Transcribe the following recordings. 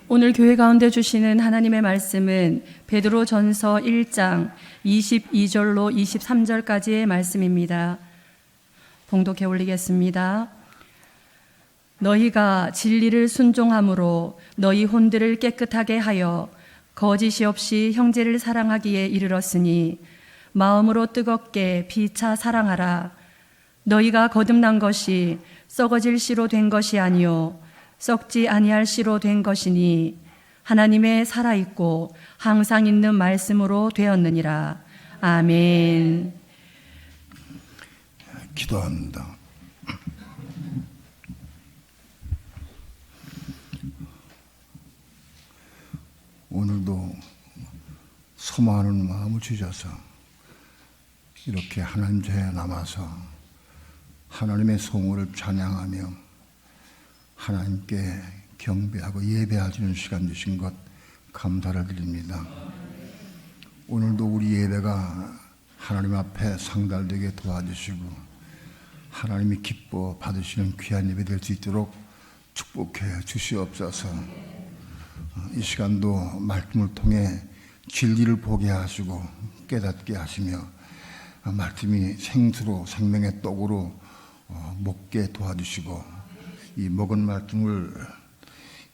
오늘 교회 가운데 주시는 하나님의 말씀은 베드로전서 1장 22절로 23절까지의 말씀입니다. 봉독해 올리겠습니다. 너희가 진리를 순종함으로 너희 혼들을 깨끗하게 하여 거짓이 없이 형제를 사랑하기에 이르렀으니 마음으로 뜨겁게 피차 사랑하라. 너희가 거듭난 것이 썩어질 씨로 된 것이 아니요 썩지 아니할 씨로 된 것이니 하나님의 살아있고 항상 있는 말씀으로 되었느니라. 아멘. 기도합니다. 오늘도 소망하는 마음을 주셔서 이렇게 하나님 전에 남아서 하나님의 성호를 찬양하며 하나님께 경배하고 예배하시는 시간 주신 것 감사를 드립니다. 오늘도 우리 예배가 하나님 앞에 상달되게 도와주시고 하나님이 기뻐 받으시는 귀한 예배 될 수 있도록 축복해 주시옵소서. 이 시간도 말씀을 통해 진리를 보게 하시고 깨닫게 하시며 말씀이 생수로 생명의 떡으로 먹게 도와주시고 이 먹은 말씀을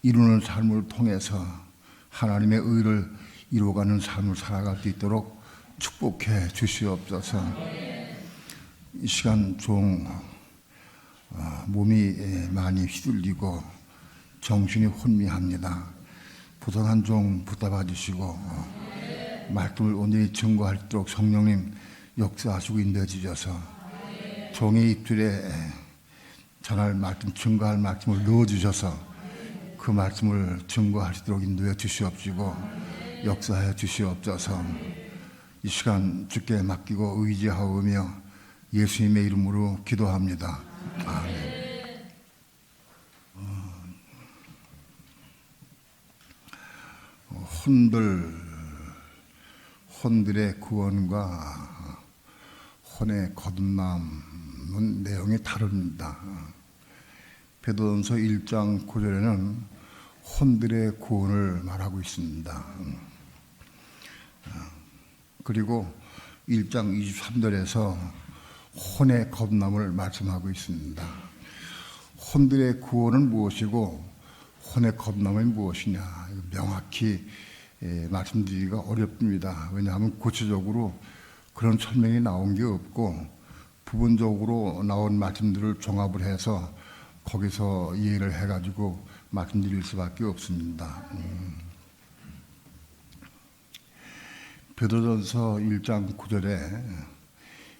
이루는 삶을 통해서 하나님의 의를 이루어가는 삶을 살아갈 수 있도록 축복해 주시옵소서. 이 시간 종 몸이 많이 휘둘리고 정신이 혼미합니다. 부정한 종 붙잡아 주시고 말씀을 온전히 증거할 수 있도록 성령님 역사하시고 인도해 주셔서 종의 입술에 전할 말씀, 증거할 말씀을 넣어주셔서 그 말씀을 증거할 수 있도록 인도해 주시옵시고 역사해 주시옵소서. 이 시간 주께 맡기고 의지하오며 예수님의 이름으로 기도합니다. 아멘. 혼들의 구원과 혼의 거듭남은 내용이 다릅니다. 베드로전서 1장 9절에는 혼들의 구원을 말하고 있습니다. 그리고 1장 23절에서 혼의 거듭남을 말씀하고 있습니다. 혼들의 구원은 무엇이고 혼의 거듭남은 무엇이냐, 명확히 말씀드리기가 어렵습니다. 왜냐하면 구체적으로 그런 설명이 나온 게 없고 부분적으로 나온 말씀들을 종합을 해서 거기서 이해를 해가지고 말씀드릴 수밖에 없습니다. 베드로전서 1장 9절에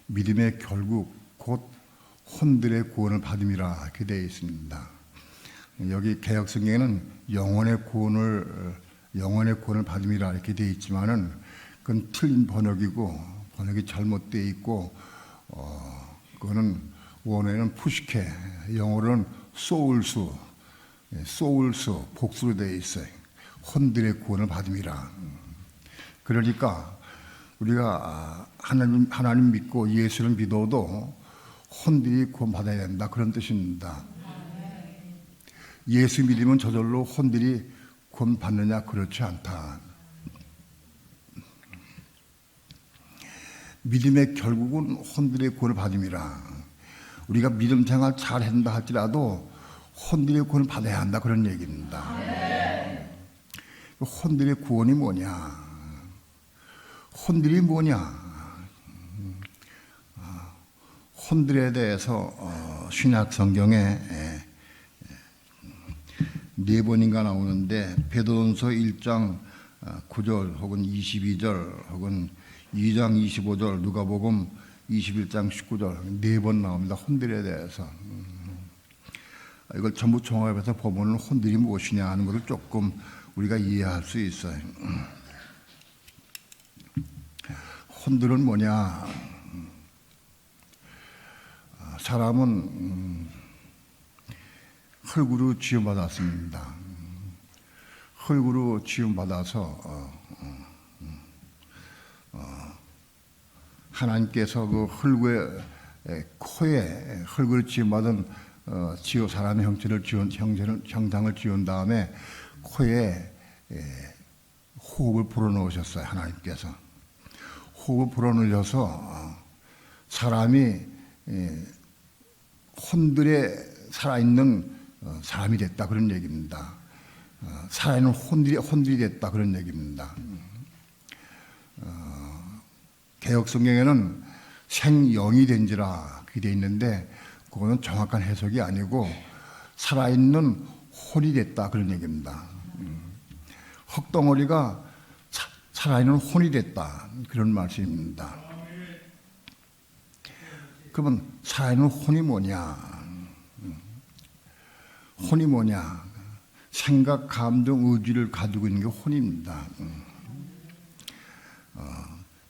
믿음의 결국 곧 혼들의 구원을 받음이라 이렇게 되어 있습니다. 여기 개역성경에는 영혼의 구원을 받음이라 이렇게 되어 있지만은 그건 틀린 번역이 잘못되어 있고 그거는 원어에는 푸시케, 영어로는 소울수 복수로 되어 있어요. 혼들의 구원을 받음이라. 그러니까 우리가 하나님 믿고 예수를 믿어도 혼들이 구원받아야 된다, 그런 뜻입니다. 예수 믿으면 저절로 혼들이 구원받느냐, 그렇지 않다. 믿음의 결국은 혼들의 구원을 받음이라. 우리가 믿음 생활 잘 한다 할지라도 혼들의 구원을 받아야 한다, 그런 얘기입니다. 혼들의 구원이 뭐냐? 혼들이 뭐냐? 혼들에 대해서 신약 성경에 4번인가 나오는데 베드로전서 1장 9절 혹은 22절 혹은 2장 25절, 누가복음 21장 19절 4번 나옵니다. 혼들에 대해서. 이걸 전부 종합해서 보면 혼들이 무엇이냐 하는 것을 조금 우리가 이해할 수 있어요. 혼들은 뭐냐? 사람은 흙으로 지음받았습니다. 흙으로 지음받아서 하나님께서 그 흙의 코에 흙으로 지음받은 지어 사람의 형상을 지은 다음에 코에 호흡을 불어넣으셨어요. 하나님께서 호흡을 불어넣으셔서 사람이 혼들에 살아있는 사람이 됐다, 그런 얘기입니다. 살아있는 혼들이 됐다, 그런 얘기입니다. 개역 성경에는 생영이 된지라 그게 돼 있는데 그거는 정확한 해석이 아니고 살아있는 혼이 됐다, 그런 얘기입니다. 흙덩어리가 살아있는 혼이 됐다, 그런 말씀입니다. 그러면 살아있는 혼이 뭐냐? 혼이 뭐냐? 생각, 감정, 의지를 가지고 있는 게 혼입니다.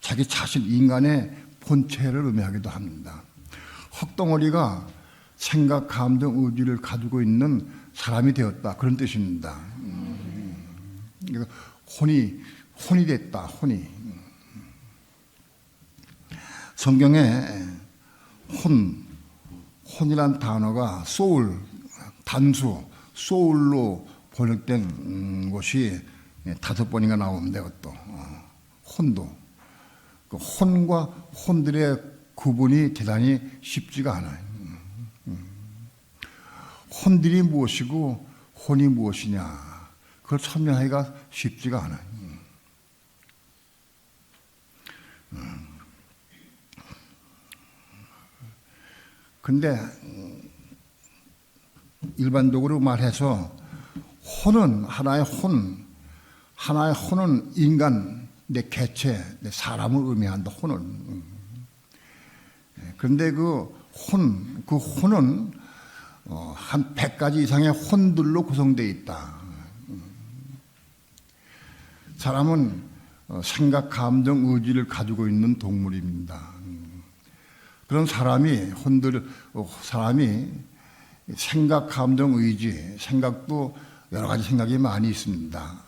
자기 자신, 인간의 본체를 의미하기도 합니다. 흙덩어리가 생각, 감정, 의지를 가지고 있는 사람이 되었다, 그런 뜻입니다. 그러니까 혼이 됐다, 혼이. 성경에 혼이란 단어가 소울, 단수, 소울로 번역된 것이 5번인가 나오는데, 그것도 혼도. 그 혼과 혼들의 구분이 대단히 쉽지가 않아요. 혼들이 무엇이고 혼이 무엇이냐, 그걸 설명하기가 쉽지가 않아요. 근데 일반적으로 말해서 혼은 하나의 혼은 인간, 내 개체, 내 사람을 의미한다, 혼은. 그런데 그 혼은 한 100가지 이상의 혼들로 구성되어 있다. 사람은 생각, 감정, 의지를 가지고 있는 동물입니다. 그런 사람이 생각, 감정, 의지, 생각도 여러 가지 생각이 많이 있습니다.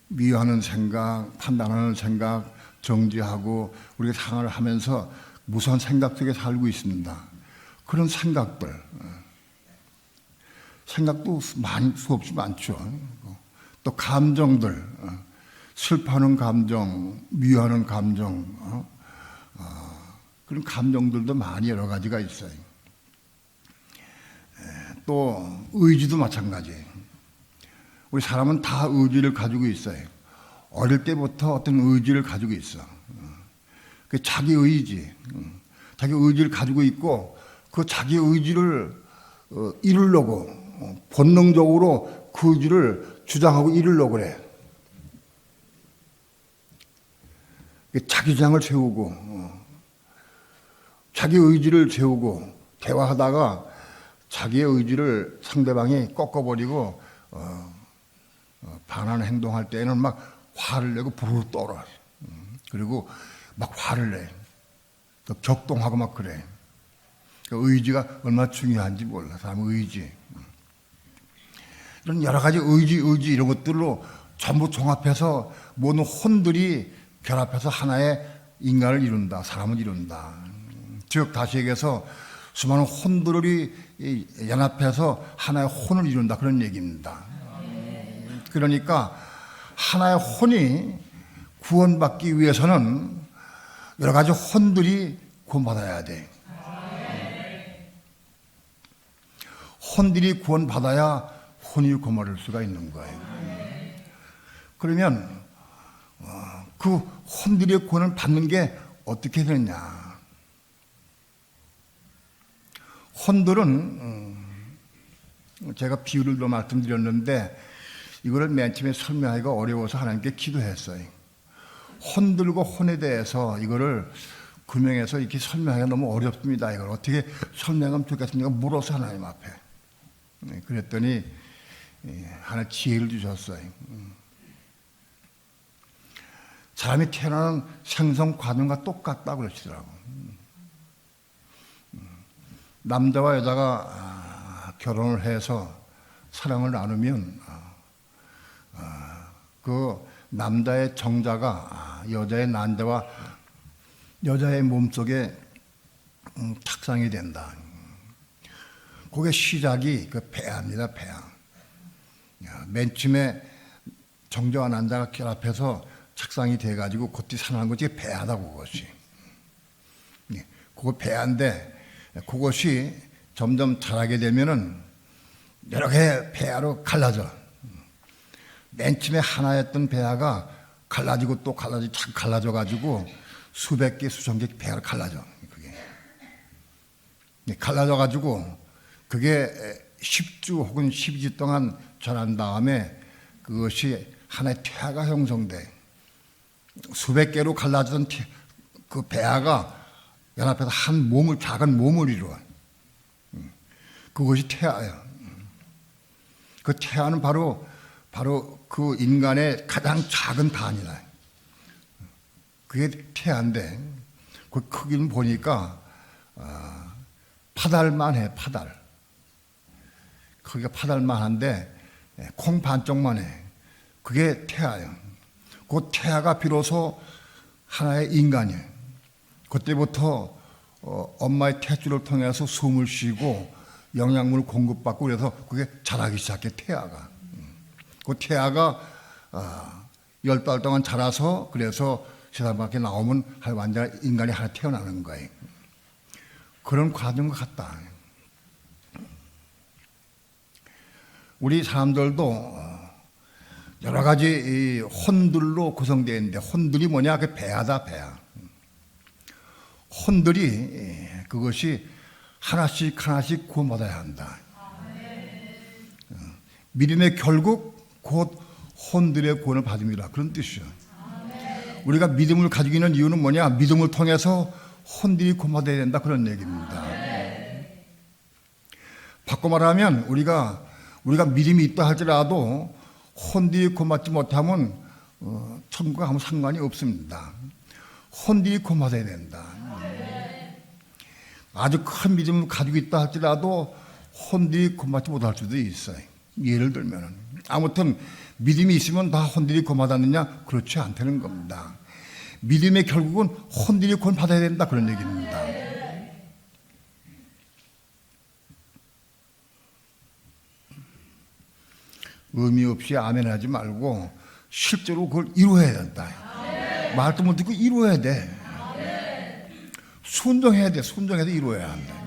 미워하는 생각, 판단하는 생각, 정죄하고 우리가 상을 하면서 무수한 생각 속에 살고 있습니다. 그런 생각도 수없이 많죠. 또 감정들, 슬퍼하는 감정, 미워하는 감정, 그런 감정들도 많이 여러 가지가 있어요. 또 의지도 마찬가지예요. 우리 사람은 다 의지를 가지고 있어요. 어릴 때부터 어떤 의지를 가지고 있어. 그 자기 의지를 가지고 있고 그 자기 의지를 이루려고 본능적으로 그 의지를 주장하고 이루려고 그래. 자기 주장을 세우고 자기 의지를 세우고 대화하다가 자기의 의지를 상대방이 꺾어버리고 반하는 행동할 때에는 막 화를 내고 부르르 떨어. 그리고 막 화를 내. 또 격동하고 막 그래. 그 의지가 얼마나 중요한지 몰라. 사람의 의지. 이런 여러 가지 의지 이런 것들로 전부 종합해서 모든 혼들이 결합해서 하나의 인간을 이룬다. 사람을 이룬다. 즉 다시 얘기해서 수많은 혼들이 연합해서 하나의 혼을 이룬다, 그런 얘기입니다. 그러니까 하나의 혼이 구원받기 위해서는 여러 가지 혼들이 구원받아야 돼. 혼들이 구원받아야 혼이 구원받을 수가 있는 거예요. 그러면 그 혼들의 구원을 받는 게 어떻게 되느냐. 혼들은 제가 비유를 더 말씀드렸는데 이거를 맨 처음에 설명하기가 어려워서 하나님께 기도했어요. 혼들과 혼에 대해서 이거를 규명해서 이렇게 설명하기가 너무 어렵습니다. 이걸 어떻게 설명하면 좋겠습니까? 물어서 하나님 앞에. 그랬더니 하나 지혜를 주셨어요. 사람이 태어나는 생성 과정과 똑같다고 그러시더라고. 남자와 여자가 결혼을 해서 사랑을 나누면 그 남자의 정자가 여자의 난자와 여자의 몸속에 착상이 된다. 그게 시작이 그 배아입니다. 배아. 맨 처음에 정저와 난자가 결합해서 착상이 돼가지고 그때 산하는 것이 배하다 그것이. 그거 배한데 그것이 점점 자라게 되면은 여러 개 배하로 갈라져. 맨 처음에 하나였던 배하가 갈라지고 또 갈라지고 참 갈라져가지고 수백 개 수천 개 배하로 갈라져. 그게 갈라져가지고 그게 10주 혹은 12주 동안 자란 다음에 그것이 하나의 태아가 형성돼. 수백 개로 갈라지던 그 배아가 연합해서 한 몸을, 작은 몸을 이루어. 그것이 태아예요. 그 태아는 바로 그 인간의 가장 작은 단위다. 그게 태아인데 그 크기는 보니까 파달만 해, 파달. 크기가 파달만 한데 콩 반쪽만 해. 그게 태아예요. 그 태아가 비로소 하나의 인간이에요. 그때부터 엄마의 탯줄을 통해서 숨을 쉬고 영양분을 공급받고 그래서 그게 자라기 시작해, 태아가. 그 태아가 10달 동안 자라서 그래서 세상 밖에 나오면 완전 인간이 하나 태어나는 거예요. 그런 과정인 것 같다. 우리 사람들도 여러 가지 혼들로 구성되어 있는데, 혼들이 뭐냐? 그 배하다, 배하. 혼들이 그것이 하나씩 구원받아야 한다. 믿음의 결국 곧 혼들의 구원을 받음이라, 그런 뜻이죠. 우리가 믿음을 가지고 있는 이유는 뭐냐? 믿음을 통해서 혼들이 구원받아야 된다, 그런 얘기입니다. 바꿔 말하면 우리가 믿음이 있다 할지라도 혼들이 구원받지 못하면 천국과 아무 상관이 없습니다. 혼들이 구원받아야 된다. 아주 큰 믿음을 가지고 있다 할지라도 혼들이 구원받지 못할 수도 있어요. 예를 들면 아무튼 믿음이 있으면 다 혼들이 구원받았느냐? 그렇지 않다는 겁니다. 믿음의 결국은 혼들이 구원받아야 된다, 그런 얘기입니다. 의미 없이 아멘 하지 말고 실제로 그걸 이루어야 된다. 말도 못 듣고 이루어야 돼. 순종해야 돼. 순종해서 이루어야 한다.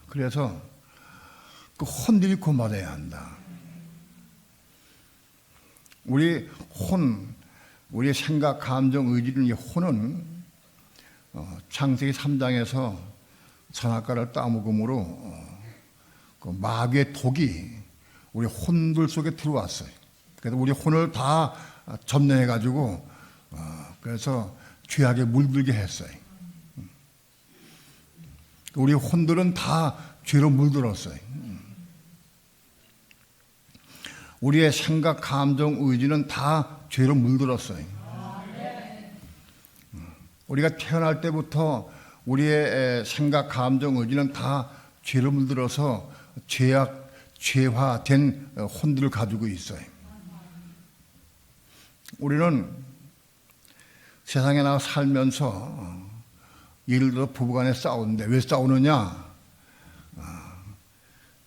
그래서 그 혼들이 구원받아야 한다. 우리의 생각, 감정, 의지는, 이 혼은 창세기 3장에서 선악과를 따먹음으로 그 마귀의 독이 우리 혼들 속에 들어왔어요. 그래서 우리 혼을 다 점령해가지고 그래서 죄악에 물들게 했어요. 우리 혼들은 다 죄로 물들었어요. 우리의 생각, 감정, 의지는 다 죄로 물들었어요. 우리가 태어날 때부터 우리의 생각, 감정, 의지는 다 죄로 물들어서 죄화된 혼들을 가지고 있어요. 우리는 세상에 나와 살면서 예를 들어 부부간에 싸우는데 왜 싸우느냐?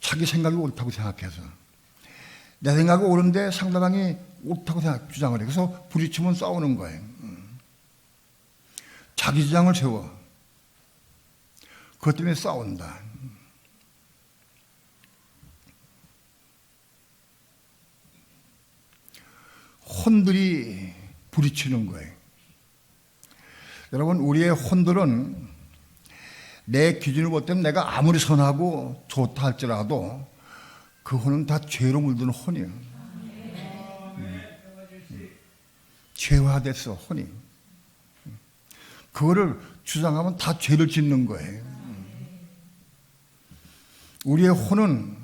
자기 생각이 옳다고 생각해서. 내 생각이 옳은데 상대방이 옳다고 주장을 해. 그래서 부딪히면 싸우는 거예요. 자기 주장을 세워. 그것 때문에 싸운다. 혼들이 부딪히는 거예요. 여러분, 우리의 혼들은 내 기준을 볼 때는 내가 아무리 선하고 좋다 할지라도 그 혼은 다 죄로 물드는 혼이에요. 죄화됐어, 혼이. 그거를 주장하면 다 죄를 짓는 거예요. 우리의 혼은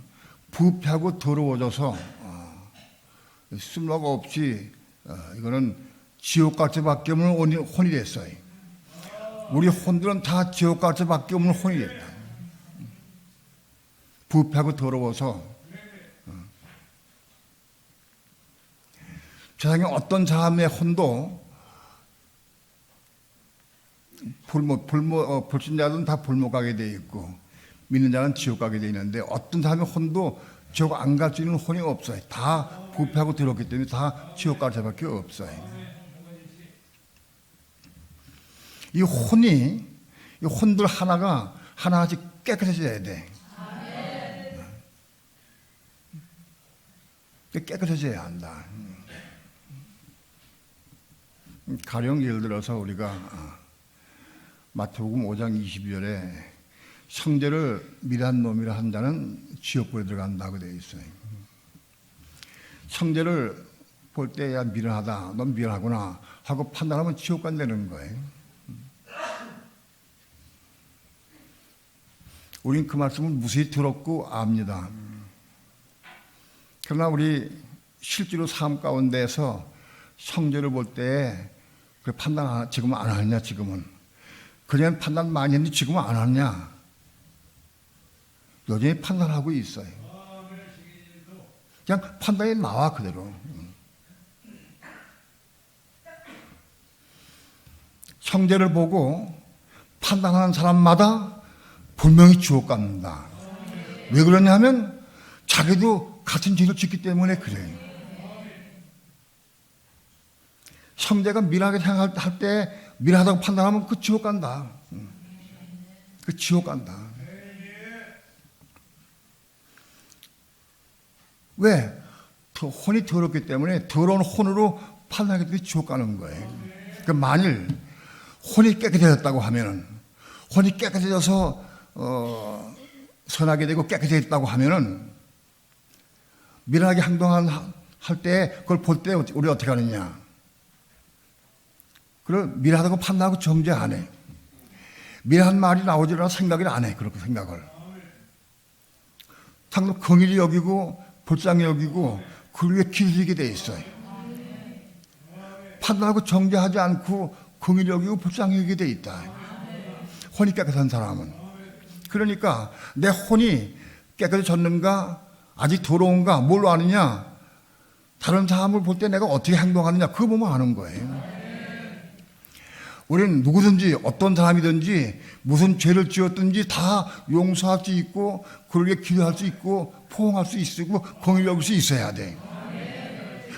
부패하고 더러워져서 쓸모가 없이 이거는 지옥갈 수밖에 없는 혼이 됐어요. 우리 혼들은 다 지옥갈 수밖에 없는 혼이 됐다. 부패하고 더러워서 세상에 어떤 사람의 혼도 불신자들은 다 불목하게 돼 있고 믿는 자는 지옥 가게 돼 있는데 어떤 사람의 혼도 지옥 안 갈 수 있는 혼이 없어요. 다 부패하고 더럽기 때문에 다 지옥 갈 수밖에 없어요. 이 혼들 하나가 하나씩 깨끗해져야 돼. 깨끗해져야 한다. 가령 예를 들어서 우리가 마태복음 5장 22절에 형제를 미련한 놈이라 한 자는 지옥불에 들어간다고 되어 있어요. 형제를 볼 때 야 미련하다, 넌 미련하구나 하고 판단하면 지옥 간다는 거예요. 우린 그 말씀을 무수히 들었고 압니다. 그러나 우리 실제로 삶 가운데서 형제를 볼 때 그 판단 지금은 안 하느냐, 지금은. 그전엔 판단 많이 했는데 지금은 안 하느냐. 여전히 판단하고 있어요. 그냥 판단이 나와 그대로. 형제를 보고 판단하는 사람마다 분명히 지옥 갑니다. 왜 그러냐면 자기도 같은 죄를 짓기 때문에 그래요. 형제가 미련하게 생각할 때 미련하다고 판단하면 그 지옥 간다. 그 지옥 간다. 왜? 혼이 더럽기 때문에 더러운 혼으로 판단하기 때문에 지옥 가는 거예요. 그러니까 만일 혼이 깨끗해졌다고 하면은, 혼이 깨끗해져서 선하게 되고 깨끗해졌다고 하면은 미련하게 행동할 때 그걸 볼 때 우리 어떻게 하느냐? 그걸 미련하다고 판단하고 정죄 안 해. 미련한 말이 나오지 않아 생각을 안 해. 그렇게 생각을. 상도 긍휼히 여기고 불쌍히 여기고 그 위에 기술이게 돼 있어요. 판단하고 정죄하지 않고 긍휼히 여기고 불쌍히 여기게 돼 있다. 혼이 깨끗한 사람은. 그러니까 내 혼이 깨끗해졌는가, 아직 더러운가, 뭘로 아느냐? 다른 사람을 볼 때 내가 어떻게 행동하느냐, 그거 보면 아는 거예요. 우리는 누구든지 어떤 사람이든지 무슨 죄를 지었든지 다 용서할 수 있고 그러게 기도할 수 있고 포옹할 수 있고 긍휼히 여길 수 있어야 돼.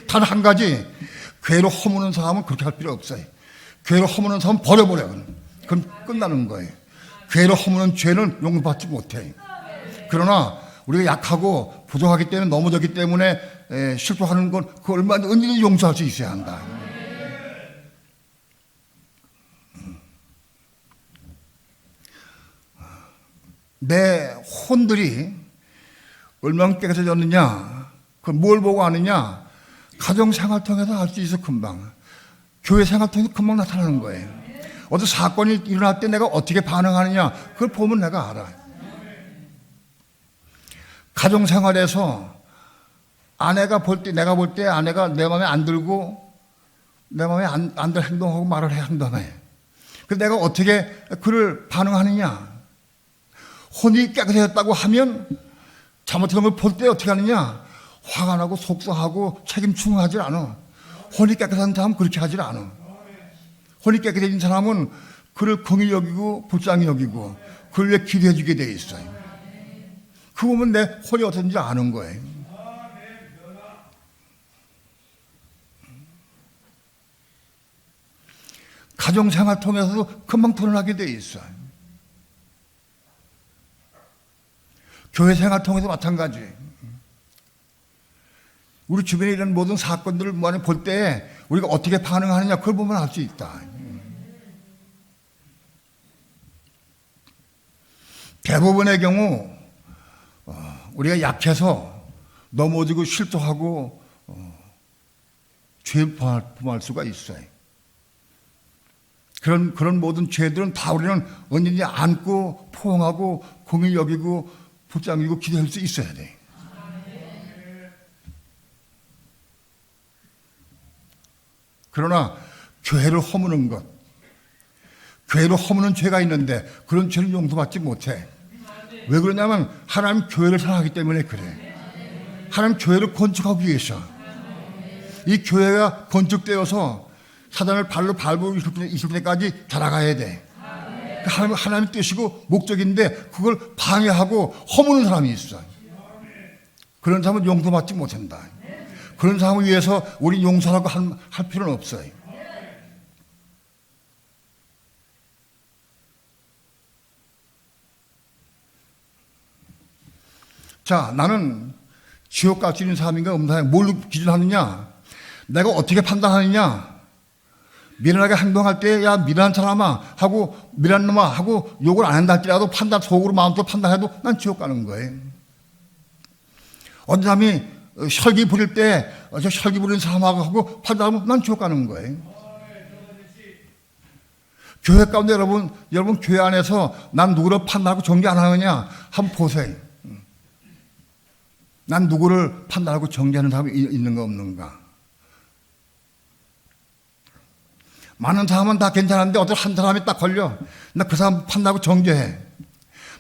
단 한 가지, 죄로 허무는 사람은 그렇게 할 필요 없어요. 죄로 허무는 사람은 버려버려. 그럼 끝나는 거예요. 죄로 허무는 죄는 용서받지 못해. 그러나 우리가 약하고 부족하기 때문에, 넘어졌기 때문에 실수하는 건 그 얼마든지 용서할 수 있어야 한다. 내 혼들이 얼마나 깨끗해졌느냐, 그걸 뭘 보고 아느냐? 가정생활 통해서 알 수 있어. 금방. 교회 생활 통해서 금방 나타나는 거예요. 어떤 사건이 일어날 때 내가 어떻게 반응하느냐, 그걸 보면 내가 알아. 가정생활에서 아내가 볼 때, 내가 볼 때 아내가 내 마음에 안 들고 내 마음에 안 들 행동하고 말을 해, 한다며. 그래서 내가 어떻게 그를 반응하느냐? 혼이 깨끗해졌다고 하면 잘못한 걸 볼 때 어떻게 하느냐? 화가 나고 속상하고 책임충하지 않아. 혼이 깨끗한 사람은 그렇게 하지 않아. 혼이 깨끗해진 사람은 그를 긍휼히 여기고 불쌍히 여기고 그를 위해 기도해 주게 돼 있어요. 그거 보면 내 혼이 어떤지 아는 거예요. 가정생활 통해서도 금방 드러나게 돼 있어요. 교회 생활 통해서 마찬가지. 우리 주변에 이런 모든 사건들을 볼 때 우리가 어떻게 반응하느냐, 그걸 보면 알 수 있다. 대부분의 경우 우리가 약해서 넘어지고 실수하고 죄를 범할 수가 있어요. 그런 모든 죄들은 다 우리는 언제든지 안고 포옹하고 긍휼히 여기고 불쌍히고 기도할 수 있어야 돼. 그러나 교회를 허무는 것, 교회를 허무는 죄가 있는데 그런 죄는 용서받지 못해. 왜 그러냐면 하나님 교회를 사랑하기 때문에 그래. 하나님 교회를 건축하기 위해서. 이 교회가 건축되어서 사단을 발로 밟고 있을 때까지 자라가야 돼. 하나님의 뜻이고 목적인데 그걸 방해하고 허무는 사람이 있어. 그런 사람은 용서받지 못한다. 그런 사람을 위해서 우리 용서라고 할 필요는 없어요. 자, 나는 지옥 갈 수 있는 사람인가 없는 사람인가 뭘로 기준하느냐? 내가 어떻게 판단하느냐? 미련하게 행동할 때 야 미련한 사람아 하고 미련한 놈아 하고 욕을 안 한다 할지라도 속으로 마음속으로 판단해도 난 지옥 가는 거예요. 어떤 사람이 혈기 부릴 때 저 혈기 부리는 사람하고 판단하면 난 지옥 가는 거예요. 교회 가운데 여러분 교회 안에서 난 누구를 판단하고 정죄 안 하느냐 한번 보세요. 난 누구를 판단하고 정죄하는 사람이 있는가 없는가. 많은 사람은 다 괜찮은데 어떤 한 사람이 딱 걸려. 나 그 사람 판단하고 정죄해.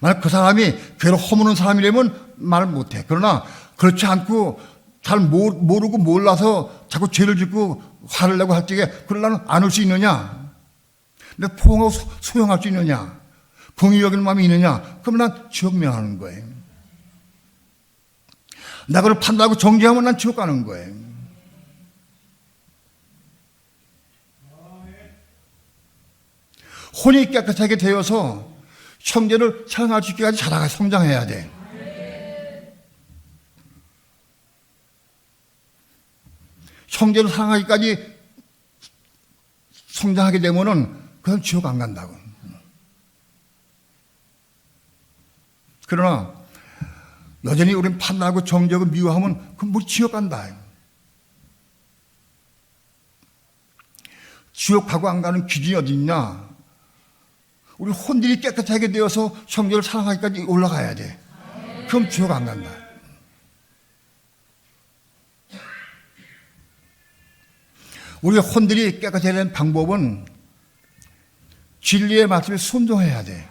만약 그 사람이 괴로 허무는 사람이라면 말을 못해. 그러나 그렇지 않고 잘 모르고 몰라서 자꾸 죄를 짓고 화를 내고 할 적에 그걸 나는 안을 수 있느냐? 내 포옹하고 수용할 수 있느냐? 긍휼히 여기는 마음이 있느냐? 그럼 난 지옥 명하는 거예요. 나 그걸 판단하고 정죄하면 난 지옥 가는 거예요. 혼이 깨끗하게 되어서 형제를 사랑할 수 있게까지 자라가 성장해야 돼. 형제를 사랑하기까지 성장하게 되면은 그건 지옥 안 간다고. 그러나 여전히 우리는 판단하고 정죄하고 미워하면 그건 뭐 지옥 간다. 지옥 가고 안 가는 기준이 어디 있냐? 우리 혼들이 깨끗하게 되어서 형제를 사랑하기까지 올라가야 돼. 그럼 지옥 안 간다. 우리 혼들이 깨끗해야 되는 방법은 진리의 말씀에 순종해야 돼.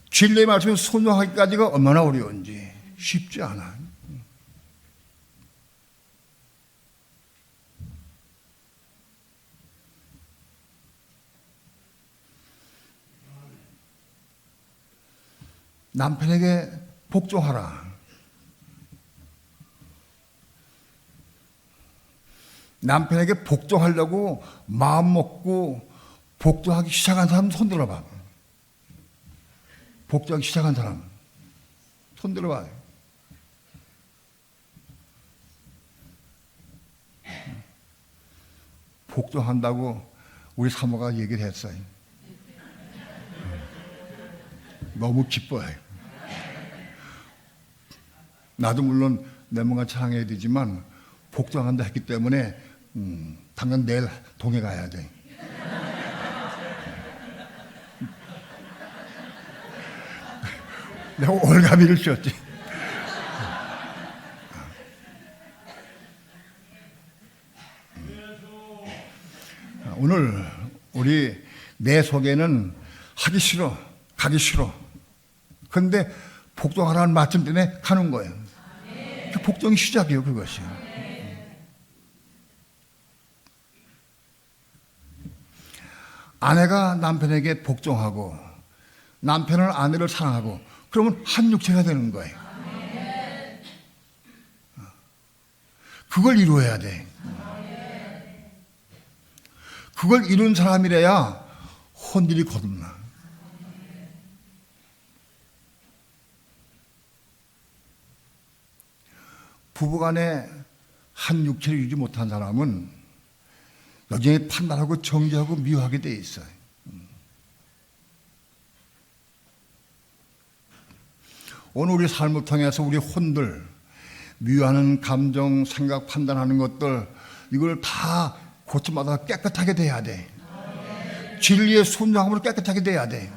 진리의 말씀에 순종하기까지가 얼마나 어려운지 쉽지 않아. 남편에게 복종하라. 남편에게 복종하려고 마음 먹고 복종하기 시작한 사람 손 들어봐. 복종하기 시작한 사람 손 들어봐. 복종한다고 우리 사모가 얘기를 했어요. 너무 기뻐해. 나도 물론 내 뭔가 사랑해야 되지만 복종한다 했기 때문에 당장 내일 동해 가야 돼. 내가 월가비를 줬지. 오늘 우리 내 속에는 하기 싫어, 가기 싫어. 그런데 복종하라는 말씀 때문에 가는 거예요. 그 복종이 시작이에요, 그것이. 아내가 남편에게 복종하고 남편은 아내를 사랑하고 그러면 한 육체가 되는 거예요. 그걸 이루어야 돼. 그걸 이룬 사람이래야 혼들이 거듭나. 부부간에 한 육체를 유지 못한 사람은 여전히 판단하고 정죄하고 미워하게 돼 있어요. 오늘 우리 삶을 통해서 우리 혼들, 미워하는 감정, 생각, 판단하는 것들 이걸 다 고쳐마다 깨끗하게 돼야 돼. 진리의 순종함으로 깨끗하게 돼야 돼.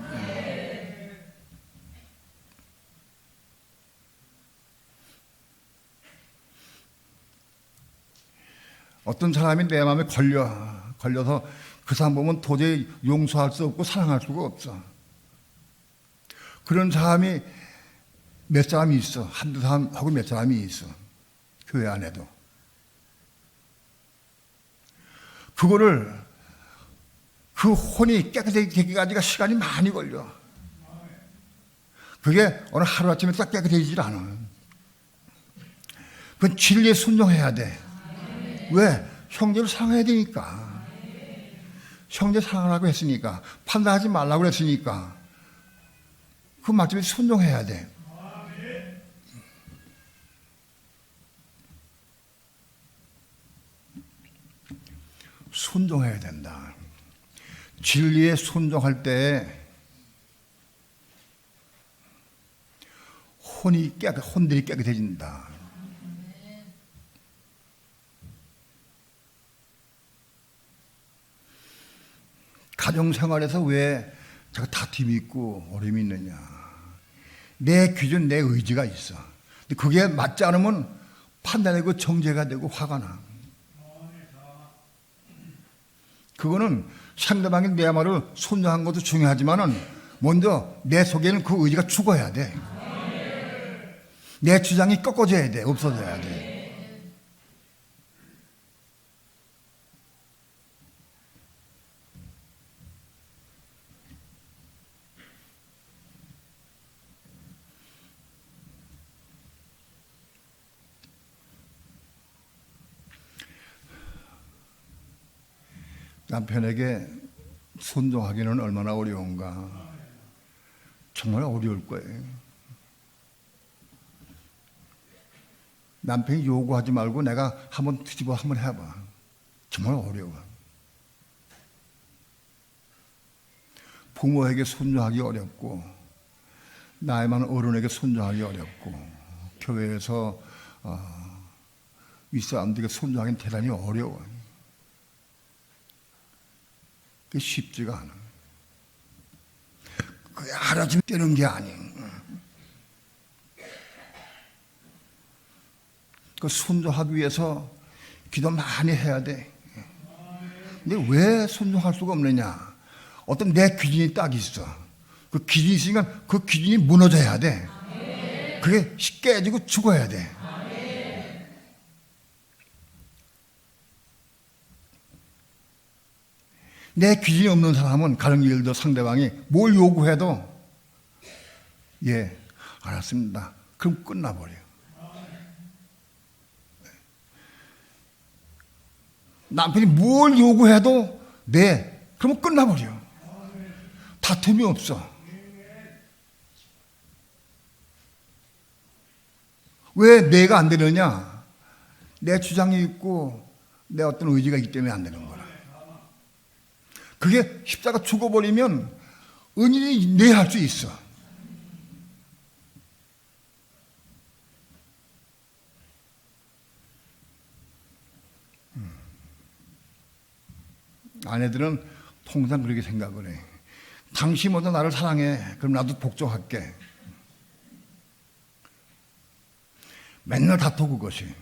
어떤 사람이 내 마음에 걸려서 그 사람 보면 도저히 용서할 수 없고 사랑할 수가 없어. 그런 사람이 몇 사람이 있어. 한두 사람하고 몇 사람이 있어. 교회 안에도. 그 그 혼이 깨끗해지기까지가 시간이 많이 걸려. 그게 어느 하루아침에 딱 깨끗해지질 않아. 그건 진리에 순종해야 돼. 왜? 형제를 사랑해야 되니까. 형제 사랑하라고 했으니까, 판단하지 말라고 했으니까 그 말씀에 순종해야 돼. 순종해야 된다. 진리에 순종할 때 혼들이 깨끗해진다. 가정생활에서 왜 제가 다툼이 있고 어려움이 있느냐? 내 기준, 내 의지가 있어. 근데 그게 맞지 않으면 판단되고 정죄가 되고 화가 나. 그거는 상대방이 내 말을 순종한 것도 중요하지만은 먼저 내 속에는 그 의지가 죽어야 돼. 내 주장이 꺾어져야 돼. 없어져야 돼. 남편에게 순종하기는 얼마나 어려운가. 정말 어려울 거예요. 남편이 요구하지 말고 내가 한번 뒤집어 한번 해봐. 정말 어려워. 부모에게 순종하기 어렵고, 나이 많은 어른에게 순종하기 어렵고, 교회에서 윗사람들에게 순종하기는 대단히 어려워. 그게 쉽지가 않아. 그게 하루아침에 되는 게 아니야. 그 순종하기 위해서 기도 많이 해야 돼. 근데 왜 순종할 수가 없느냐? 어떤 내 기준이 딱 있어. 그 기준이 있으니까 그 기준이 무너져야 돼. 그게 깨지고 죽어야 돼. 내 기준이 없는 사람은 가령 예를 들어 상대방이 뭘 요구해도 예, 알았습니다. 그럼 끝나버려. 남편이 뭘 요구해도 네, 그러면 끝나버려. 다툼이 없어. 왜 내가 안 되느냐? 내 주장이 있고 내 어떤 의지가 있기 때문에 안 되는 거라. 그게 십자가 죽어버리면 은인이 내 할 수 있어. 아내들은 통상 그렇게 생각을 해. 당신 먼저 나를 사랑해. 그럼 나도 복종할게. 맨날 다투고 그것이.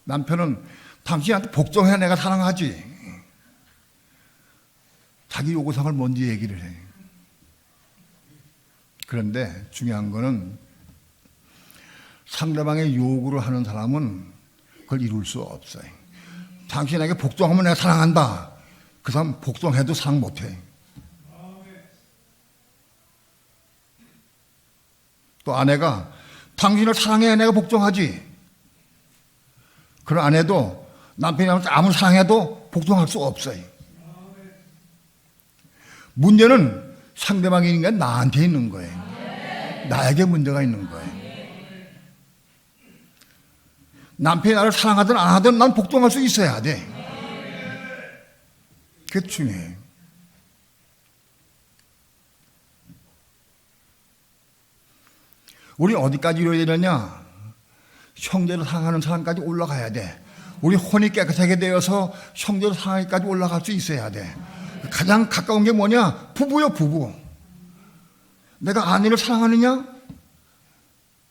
남편은 당신한테 복종해 내가 사랑하지. 자기 요구사항을 먼저 얘기를 해. 그런데 중요한 거는 상대방의 요구를 하는 사람은 그걸 이룰 수 없어요. 당신에게 복종하면 내가 사랑한다. 그 사람 복종해도 사랑 못해. 또 아내가 당신을 사랑해 내가 복종하지. 그런 아내도 남편이 아무리 사랑해도 복종할 수 없어요. 문제는 상대방이 있는 게 나한테 있는 거예요. 나에게 문제가 있는 거예요. 남편이 나를 사랑하든 안 하든 난 복종할 수 있어야 돼. 그게 중요해. 우리 어디까지 이루어야 되느냐? 형제를 사랑하는 사람까지 올라가야 돼. 우리 혼이 깨끗하게 되어서 형제를 사랑하기까지 올라갈 수 있어야 돼. 가장 가까운 게 뭐냐? 부부요, 부부. 내가 아내를 사랑하느냐?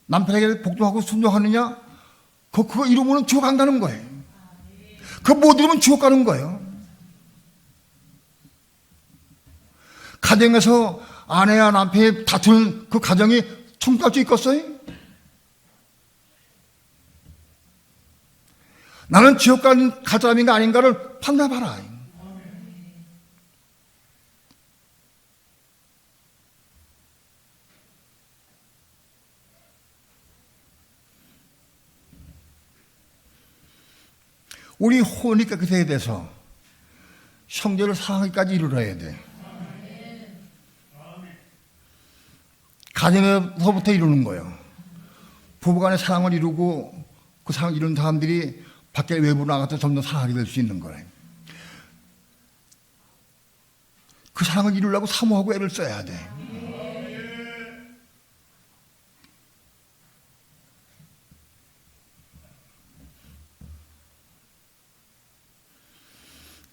남편에게 복종하고 순종하느냐? 그거 이루면 지옥 간다는 거예요. 그거 못 이루면 지옥 가는 거예요. 가정에서 아내와 남편이 다투는 그 가정이 청소할 수 있겠어요? 나는 지옥 갈 사람인가 아닌가를 판단해봐라. 우리 혼이 깨끗해야 돼서 형제를 사랑하기까지 이르러야 돼. 가정에서부터 이루는 거예요. 부부간의 사랑을 이루고 그 사랑을 이루는 사람들이 밖에 외부로 나가서 점점 사랑하게 될 수 있는 거예요. 그 사랑을 이루려고 사모하고 애를 써야 돼.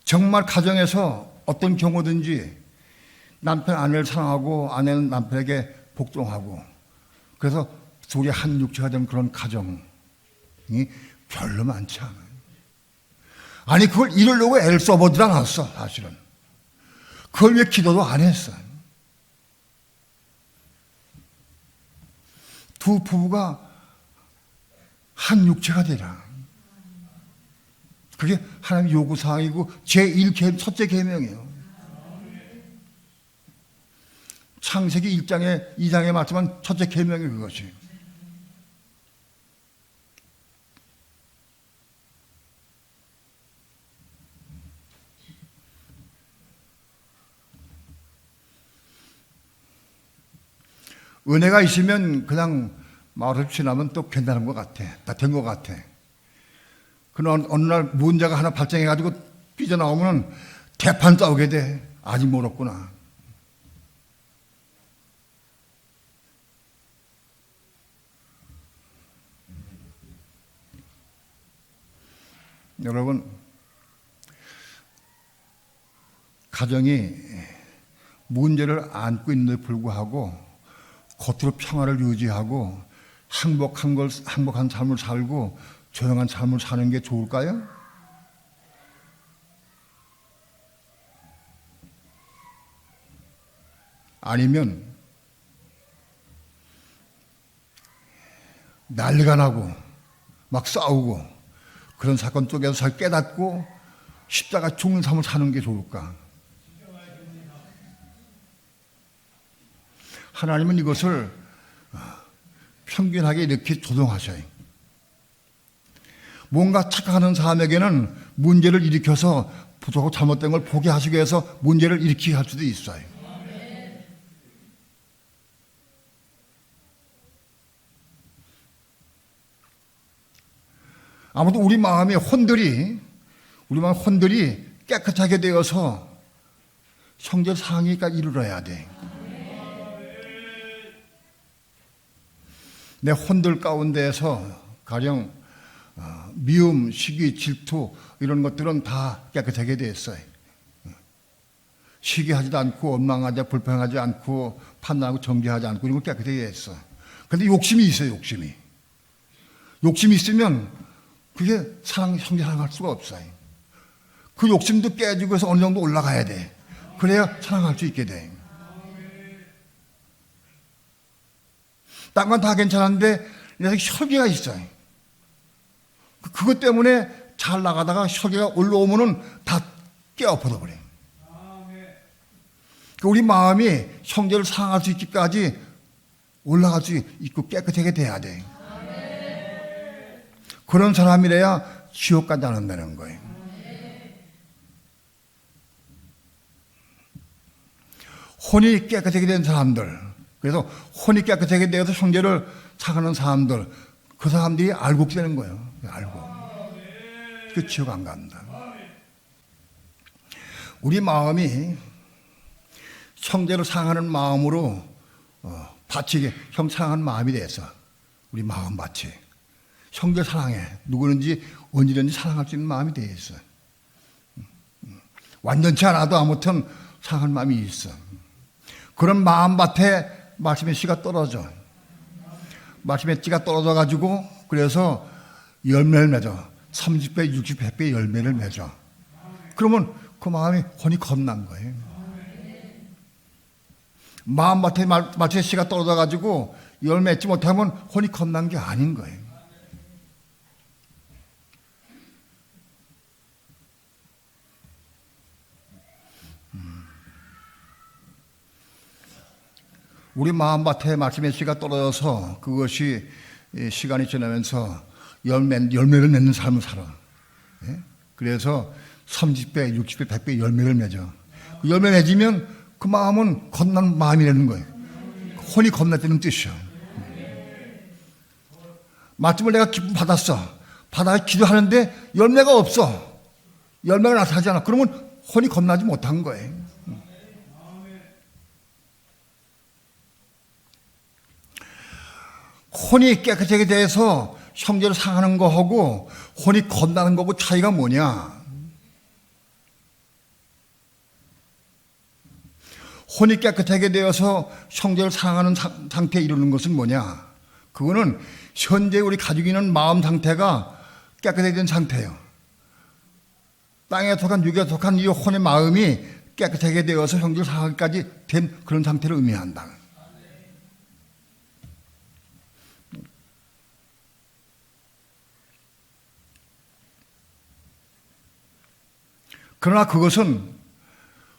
정말 가정에서 어떤 경우든지 남편 아내를 사랑하고 아내는 남편에게 복종하고 그래서 둘이 한 육체가 된 그런 가정이 별로 많지 않아요. 아니 그걸 이루려고 애를 써보질 않았어. 사실은 그걸 왜 기도도 안 했어. 두 부부가 한 육체가 되라. 그게 하나님의 요구사항이고 제1 첫째 계명이에요. 창세기 2장에 말씀한 첫째 계명이 그것이에요. 은혜가 있으면 그냥 마을을 지나면 또 괜찮은 것 같아. 다 된 것 같아. 그러나 어느 날 문제가 하나 발생해가지고 삐져나오면 대판 싸우게 돼. 아직 멀었구나. 여러분, 가정이 문제를 안고 있는데 불구하고 겉으로 평화를 유지하고 행복한 삶을 살고 조용한 삶을 사는 게 좋을까요? 아니면 난리가 나고 막 싸우고 그런 사건 속에서 잘 깨닫고 십자가 죽는 삶을 사는 게 좋을까? 하나님은 이것을 평균하게 이렇게 조정하셔요. 뭔가 착각하는 사람에게는 문제를 일으켜서 부족하고 잘못된 걸 포기하시기 위해서 문제를 일으키게 할 수도 있어요. 아무튼 우리 마음의 혼들이 깨끗하게 되어서 형제 상의까지 이르러야 돼. 내 혼들 가운데에서 가령 미움, 시기, 질투 이런 것들은 다 깨끗하게 됐어요. 시기하지도 않고 원망하지 불평하지 않고 판단하고 정죄하지 않고 이런 거 깨끗하게 됐어. 그런데 욕심이 있어요. 욕심이 있으면 그게 형제 사랑할 수가 없어요. 그 욕심도 깨지고 해서 어느 정도 올라가야 돼. 그래야 사랑할 수 있게 돼. 딴 건 다 괜찮은데 내 혈기가 있어요. 그것 때문에 잘 나가다가 혈기가 올라오면은 다 깨어버려 버려. 우리 마음이 형제를 사랑할 수 있기까지 올라갈 수 있고 깨끗하게 돼야 돼. 그런 사람이래야 지옥 가지 않는다는 거예요. 혼이 깨끗하게 된 사람들, 그래서 혼이 깨끗하게 되어서 형제를 사랑하는 사람들, 그 사람들이 알고 되는 거예요. 알고. 그 지옥 안 간다. 우리 마음이 형제를 사랑하는 마음으로 바치게, 형 사랑하는 마음이 돼서 우리 마음 바치. 형제 사랑해. 누구든지 언제든지 사랑할 수 있는 마음이 돼 있어. 완전치 않아도 아무튼 사랑할 마음이 있어. 그런 마음밭에 말씀의 씨가 떨어져. 말씀의 씨가 떨어져가지고 그래서 열매를 맺어. 30배, 60배 열매를 맺어. 그러면 그 마음이 혼이 겁난 거예요. 마음밭에 말씀의 씨가 떨어져가지고 열매 맺지 못하면 혼이 겁난 게 아닌 거예요. 우리 마음밭에 말씀의 씨가 떨어져서 그것이 시간이 지나면서 열매를 맺는 삶을 살아. 예? 그래서 30배, 60배, 100배 열매를 맺어. 그 열매 맺으면 그 마음은 겁난 마음이라는 거예요. 혼이 겁났다는 뜻이야. 말씀을 내가 기쁨 받았어. 받아 기도하는데 열매가 없어. 열매가 나타나지 않아. 그러면 혼이 겁나지 못한 거예요. 혼이 깨끗하게 돼서 형제를 상하는 거하고 혼이 겁나는 거하고 차이가 뭐냐? 혼이 깨끗하게 되어서 형제를 사랑하는 상태에 이르는 것은 뭐냐? 그거는 현재 우리 가지고 있는 마음 상태가 깨끗하게 된 상태예요. 땅에 속한 육에 속한 이 혼의 마음이 깨끗하게 되어서 형제를 사랑하기까지 된 그런 상태를 의미한다. 그러나 그것은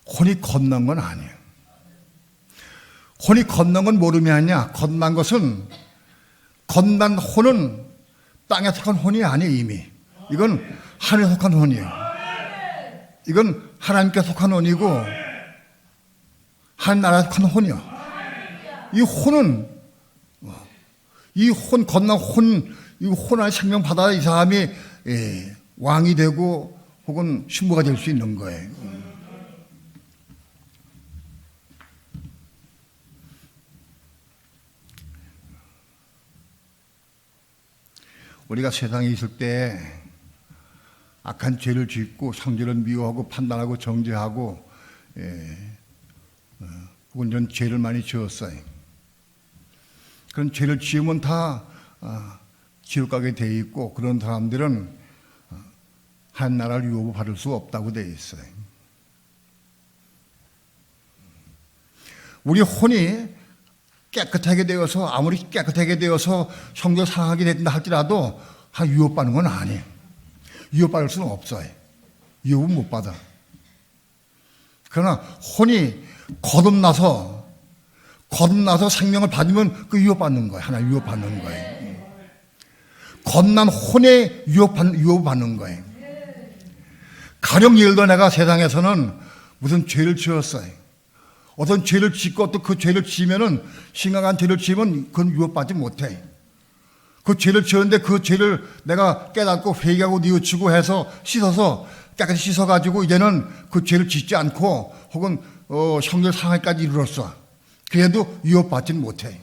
혼이 겁난 건 아니에요. 혼이 겁난 건 모르면 아니야. 겁난 것은, 겁난 혼은 땅에 속한 혼이 아니에요, 이미. 이건 하늘에 속한 혼이에요. 이건 하나님께 속한 혼이고, 하나님나라에 속한 혼이야. 이 혼은, 이 혼, 겁난 혼, 이 혼 안에 생명 받아 이 사람이 왕이 되고, 혹은 신부가 될 수 있는 거예요. 우리가 세상에 있을 때 악한 죄를 짓고 형제를 미워하고 판단하고 정죄하고 혹은 이런 죄를 많이 지었어요. 그런 죄를 지으면 다 지옥 가게 돼 있고 그런 사람들은 한 나라를 유업받을 수 없다고 되어 있어요. 우리 혼이 깨끗하게 되어서 아무리 깨끗하게 되어서 형제를 사랑하게 된다 할지라도 유업받는 건 아니에요. 유업받을 수는 없어요. 유업은 못 받아. 그러나 혼이 거듭나서 생명을 받으면 그 유업받는 거예요. 하나 유업받는 거예요. 겁난 혼에 유업받는 거예요. 가령 예를 들어 내가 세상에서는 무슨 죄를 지었어요. 어떤 죄를 짓고 또 그 죄를 지으면은 심각한 죄를 지으면 그건 유업받지 못해. 그 죄를 지었는데 그 죄를 내가 깨닫고 회개하고 뉘우치고 해서 씻어서 깨끗이 씻어가지고 이제는 그 죄를 짓지 않고 혹은 형제를 상하기까지 이르렀어. 그래도 유업받지는 못해.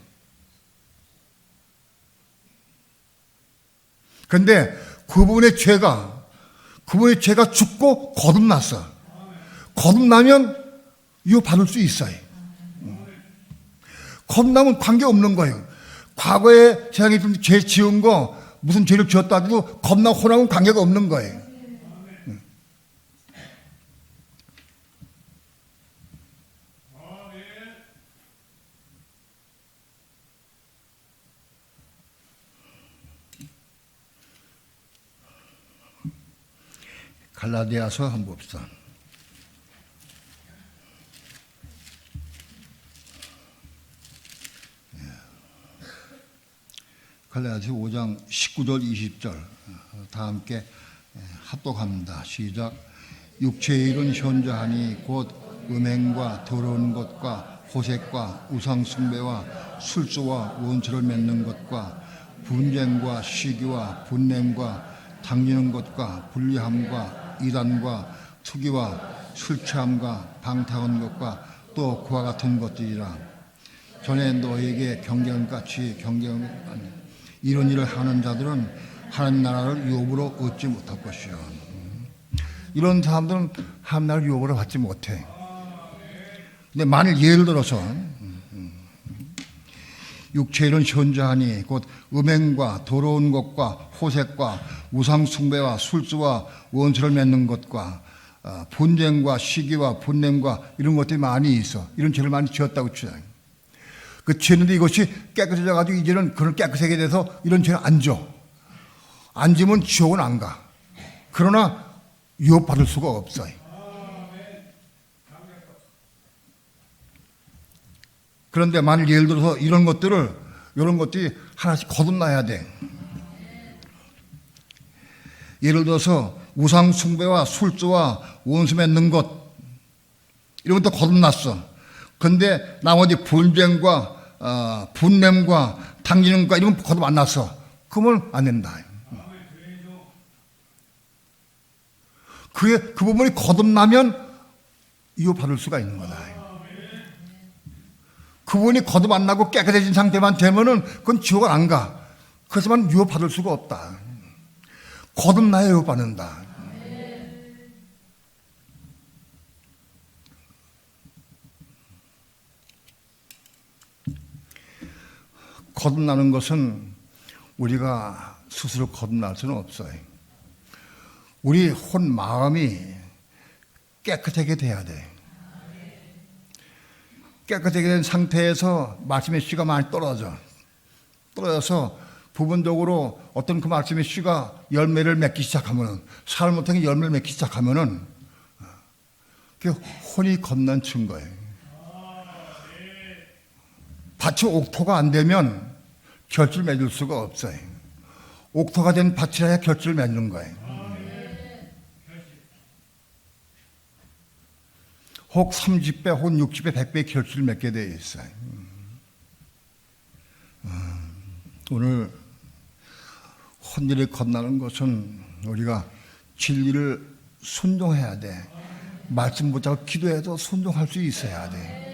그런데 그분의 죄가 죽고 거듭났어. 거듭나면 유업받을 수 있어요. 거듭나면 관계없는 거예요. 과거에 세상에 죄 지은 거 무슨 죄를 지었다 해도 겁나 혼하고는 관계가 없는 거예요. 갈라디아서 한번 봅시다. 갈라디아서 5장 19절 20절 다 함께 합독합니다. 시작. 육체의 일은 현저하니 곧 음행과 더러운 것과 호색과 우상숭배와 술수와 원수를 맺는 것과 분쟁과 시기와 분냄과 당기는 것과 불리함과 이단과 투기와 술 취함과 방탕한 것과 또 그와 같은 것들이라. 전에 너에게 경계함같이 경계함 이런 일을 하는 자들은 하나님 나라를 유업으로 얻지 못할 것이요. 이런 사람들은 하나님 나라를 유업으로 받지 못해. 근데 만일 예를 들어서 육체의 일은 현저하니 곧 음행과 더러운 것과 호색과 우상숭배와 술수와 원수를 맺는 것과 분쟁과 시기와 분냄과 이런 것들이 많이 있어. 이런 죄를 많이 지었다고 치자. 그 죄는데 이것이 깨끗해져가지고 이제는 그런 깨끗하게 돼서 이런 죄를 안 져. 안 지면 지옥은 안 가. 그러나 유업받을 수가 없어요. 그런데 만일 예를 들어서 이런 것들이 하나씩 거듭나야 돼. 예를 들어서 우상 숭배와 술주와 원수 맺는 것 이런 것도 거듭났어. 근데 나머지 분쟁과 분냄과 당기는과 이런 건 거듭 안 났어. 그러면 안 된다. 그 부분이 거듭나면 유업받을 수가 있는 거다. 그 부분이 거듭 안 나고 깨끗해진 상태만 되면은 그건 지옥을 안 가. 그렇지만 유업받을 수가 없다. 거듭나야 유업받는다. 거듭나는 것은 우리가 스스로 거듭날 수는 없어요. 우리 혼 마음이 깨끗하게 돼야 돼. 깨끗하게 된 상태에서 말씀의 씨가 많이 떨어져서 부분적으로 어떤 그 말씀의 씨가 열매를 맺기 시작하면은, 살 못하게 열매를 맺기 시작하면은 그게 혼이 겁난 증거예요. 밭이 옥토가 안 되면 결실을 맺을 수가 없어요. 옥토가 된 밭이라야 결실을 맺는 거예요. 혹 30배, 혹 60배, 100배의 결실을 맺게 되어 있어요. 오늘 혼일이 겁나는 것은 우리가 진리를 순종해야 돼. 말씀 붙잡고 기도해도 순종할 수 있어야 돼.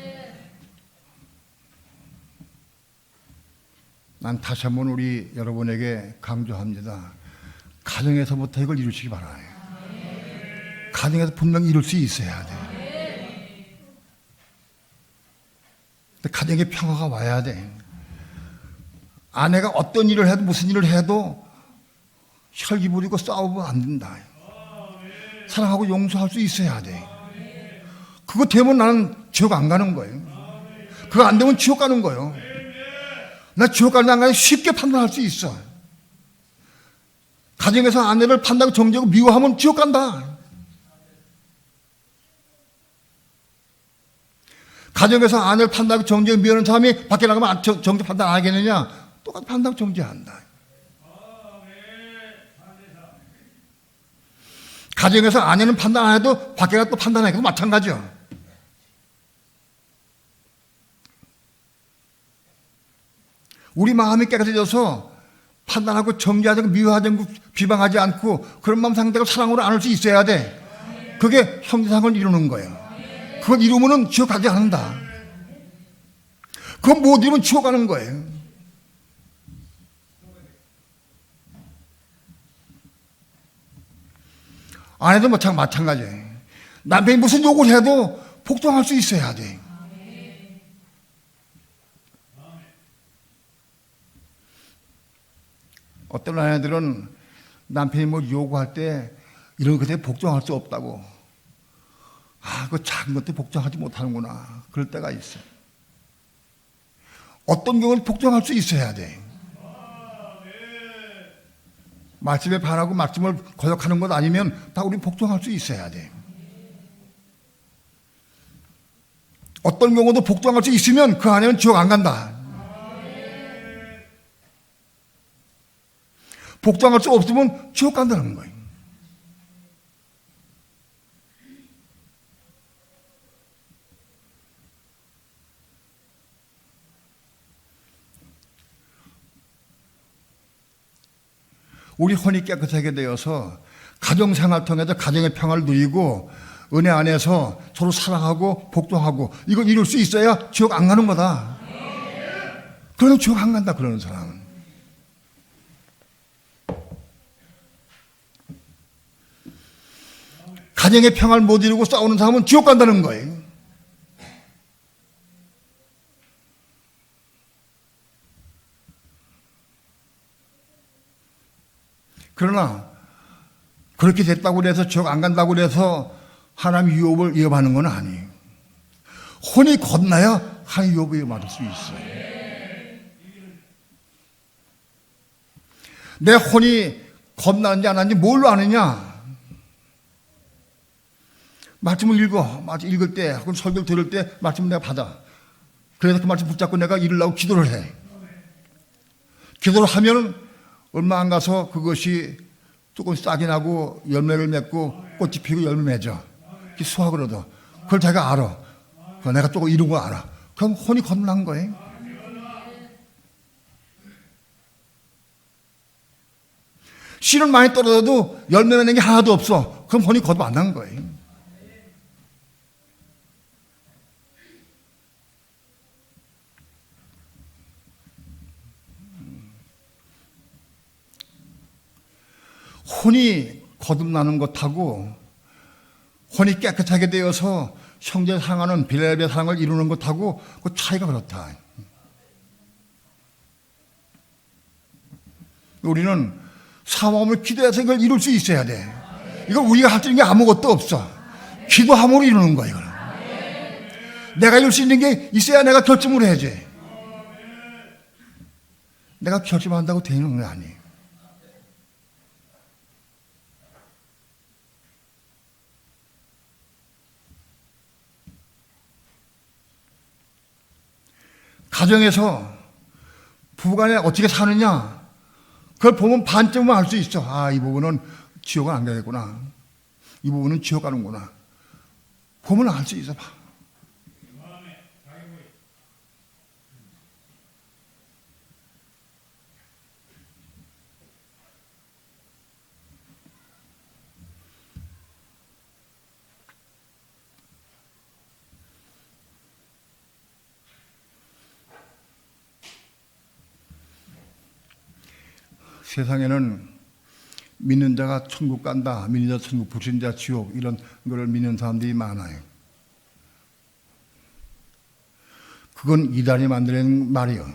난 다시 한번 우리 여러분에게 강조합니다. 가정에서부터 이걸 이루시기 바라요. 가정에서 분명히 이룰 수 있어야 돼. 가정에 평화가 와야 돼. 아내가 어떤 일을 해도 무슨 일을 해도 혈기 부리고 싸우면 안 된다. 사랑하고 용서할 수 있어야 돼. 그거 되면 나는 지옥 안 가는 거예요. 그거 안 되면 지옥 가는 거예요. 나 지옥 가는 안 가는 쉽게 판단할 수 있어. 가정에서 아내를 판단하고 정죄하고 미워하면 지옥 간다. 가정에서 아내를 판단하고 정죄하고 미워하는 사람이 밖에 나가면 정죄 판단 안 하겠느냐? 똑같이 판단하고 정죄한다. 가정에서 아내는 판단 안 해도 밖에 가서 또 판단하기도 마찬가지요. 우리 마음이 깨끗해져서 판단하고 정죄하지 않고 미워하지 않고 비방하지 않고 그런 마음 상태가 사랑으로 안을 수 있어야 돼. 그게 형제상을 이루는 거예요. 그걸 이루면은 지옥 가지 않는다. 그거 못 이루면 지옥 가는 거예요. 아내도 마찬가지예요. 남편이 무슨 욕을 해도 복종할 수 있어야 돼. 어떤 아내들은 남편이 뭐 요구할 때 이런 것에 복종할 수 없다고. 그 작은 것도 복종하지 못하는구나. 그럴 때가 있어요. 어떤 경우는 복종할 수 있어야 돼. 말씀에 반하고 말씀을 거역하는 것 아니면 다 우리 복종할 수 있어야 돼. 어떤 경우도 복종할 수 있으면 그 안에는 지옥 안 간다. 복종할 수 없으면 지옥 간다는 거예요. 우리 혼이 깨끗하게 되어서 가정생활 통해서 가정의 평화를 누리고 은혜 안에서 서로 사랑하고 복종하고 이걸 이룰 수 있어야 지옥 안 가는 거다. 그러면 지옥 안 간다 그러는 사람은. 가정의 평화를 못 이루고 싸우는 사람은 지옥 간다는 거예요. 그러나 그렇게 됐다고 해서 지옥 안 간다고 해서 하나님 유업을 이어받는 건 아니에요. 혼이 겁나야 하나님 유업을 이어받을 수 있어요. 내 혼이 겁나는지 안 하는지 뭘로 아느냐? 말씀을 읽을 때, 혹은 설교를 들을 때 말씀을 내가 받아. 그래서 그 말씀 붙잡고 내가 이루려고 기도를 해. 기도를 하면 얼마 안 가서 그것이 조금 싹이 나고 열매를 맺고 꽃이 피고 열매 맺어. 수확을 얻어. 그걸 자기가 알아. 내가 조금 이룬 거 알아. 그럼 혼이 거듭난 거예요. 씨는 많이 떨어져도 열매 맺는 게 하나도 없어. 그럼 혼이 거듭 안 난 거예요. 혼이 거듭나는 것하고 혼이 깨끗하게 되어서 형제 사랑하는 빌레벨 사랑을 이루는 것하고 그 차이가 그렇다. 우리는 사모함을 기도해서 이걸 이룰 수 있어야 돼. 이걸 우리가 할 수 있는 게 아무것도 없어. 기도함으로 이루는 거야, 이걸. 내가 이룰 수 있는 게 있어야 내가 결심을 해야지. 내가 결심한다고 되는 게 아니에요. 가정에서 부부간에 어떻게 사느냐, 그걸 보면 반쯤은 알 수 있어. 아, 이 부분은 지옥은 안 가겠구나. 이 부분은 지옥 가는구나. 보면 알 수 있어. 세상에는 믿는 자가 천국 간다, 믿는 자 천국, 불신자 지옥, 이런 거를 믿는 사람들이 많아요. 그건 이단이 만들어낸 말이요.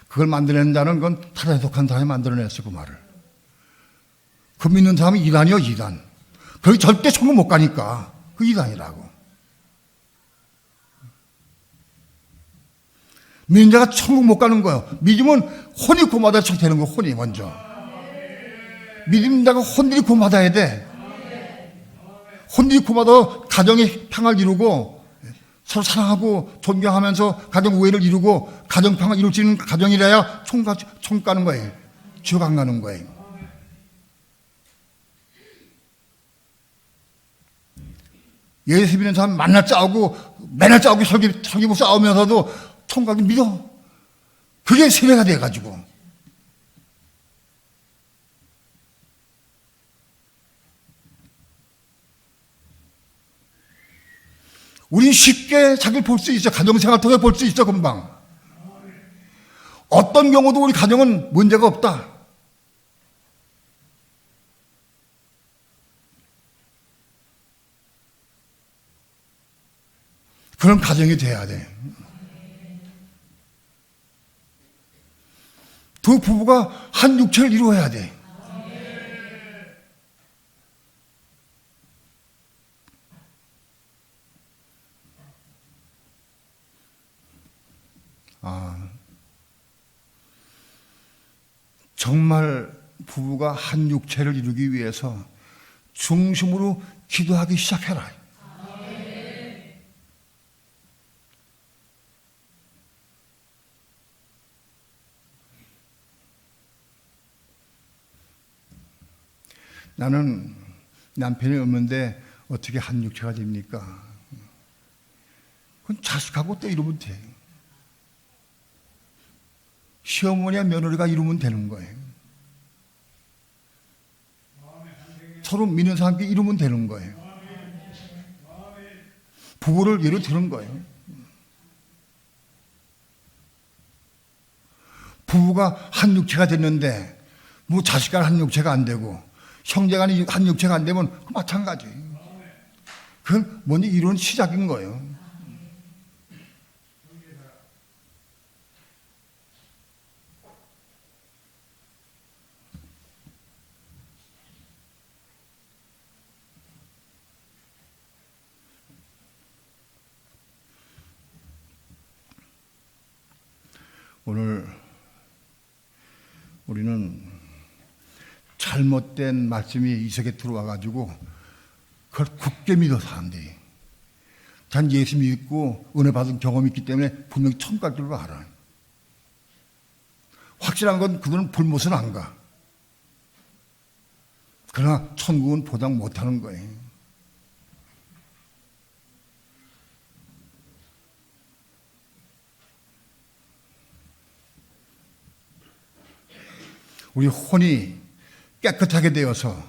그걸 만들어낸 자는 그건 타락에 속한 사람이 만들어냈어, 그 말을. 그 믿는 사람은 이단이요, 이단. 거기 절대 천국 못 가니까 그 이단이라고. 믿는 자가 천국 못 가는 거예요. 믿으면 혼이 구원받아야 되는 거예요. 혼이 먼저. 믿는 자가 혼들이 구원받아야 돼. 혼들이 구원받아 가정의 평화를 이루고 서로 사랑하고 존경하면서 가정 우애를 이루고 가정 평화를 이룰 수 있는 가정이라야 천국 가는 거예요. 지옥 안 가는 거예요. 예수 믿는 사람 맨날 설기고 싸우면서도 총각이 믿어. 그게 세뇌가 돼가지고. 우린 쉽게 자기를 볼 수 있어. 가정생활 통해 볼 수 있어, 금방. 어떤 경우도 우리 가정은 문제가 없다. 그런 가정이 돼야 돼. 두 부부가 한 육체를 이루어야 돼. 정말 부부가 한 육체를 이루기 위해서 중심으로 기도하기 시작해라. 나는 남편이 없는데 어떻게 한 육체가 됩니까? 그건 자식하고 또 이루면 돼. 시어머니와 며느리가 이루면 되는 거예요. 서로 믿는 사람끼리 이루면 되는 거예요. 부부를 예로 드는 거예요. 부부가 한 육체가 됐는데 뭐 자식간 한 육체가 안 되고 형제간이 한 육체가 안 되면 마찬가지. 그건 먼저 이루는 시작인 거예요. 오늘 우리는 잘못된 말씀이 이 세계에 들어와 가지고 그걸 굳게 믿어 사람들이. 단 예수 믿고 은혜 받은 경험이 있기 때문에 분명히 천국 갈 줄 알아. 확실한 건 그들은 불못은 안 가. 그러나 천국은 보장 못하는 거예요. 우리 혼이 깨끗하게 되어서